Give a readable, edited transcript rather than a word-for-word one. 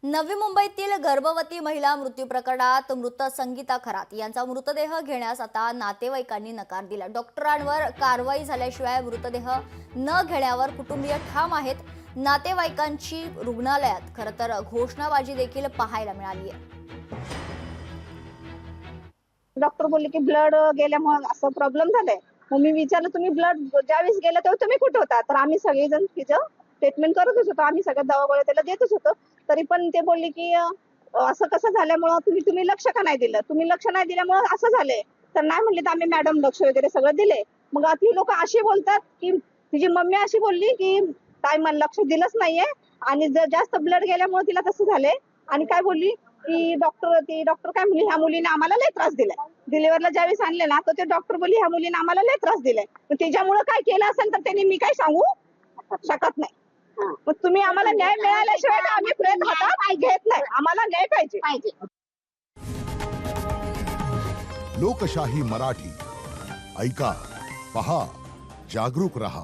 नवी मुंबईतील गर्भवती महिला मृत्यू प्रकरणात मृत संगीता खरात यांचा मृतदेह घेण्यास आता नातेवाईकांनी नकार दिला। डॉक्टरांवर कारवाई झाल्याशिवाय मृतदेह न घेण्यावर कुटुंबीय ठाम आहेत। नातेवाईकांची रुग्णालयात खरं तर घोषणाबाजी देखील पाहायला मिळाली आहे। डॉक्टर बोलले की ब्लड गेल्यामुळे असं प्रॉब्लेम झालाय। मग मी विचारलं तुम्ही ब्लड ज्यावेळेस गेलं तेव्हा तुम्ही कुठे होता? तर आम्ही सगळेजण तिचं ट्रीटमेंट करतच होतो, आम्ही सगळ्या दवा गोळ्या त्याला देतच होतो। तरी पण ते बोलले की असं कसं झाल्यामुळं तुम्ही लक्ष का नाही दिलं? तुम्ही लक्ष नाही दिल्यामुळे असं झालंय। तर नाही म्हणले तर आम्ही मॅडम लक्ष वगैरे सगळं दिले। मग ती लोक अशी बोलतात की तिची मम्मी अशी बोलली की ताई मला लक्ष दिलंच नाहीये आणि जास्त ब्लड गेल्यामुळे तिला तसं झालंय। आणि काय बोलली की डॉक्टर काय म्हणली ह्या मुलीने आम्हाला लय त्रास दिलाय। डिलिव्हरीला ज्यावेळेस आणले ना तर ते डॉक्टर बोलली ह्या मुलीने आम्हाला लय त्रास दिलाय। पण त्याच्यामुळे काय केलं असेल तर त्यांनी मी काय सांगू शकत नाही। मग तुम्ही आम्हाला न्याय मिळाल्याशिवाय आम्ही प्रयत्न हातात घेत नाही। आम्हाला न्याय पाहिजे। लोकशाही मराठी ऐका, पहा, जागरूक रहा।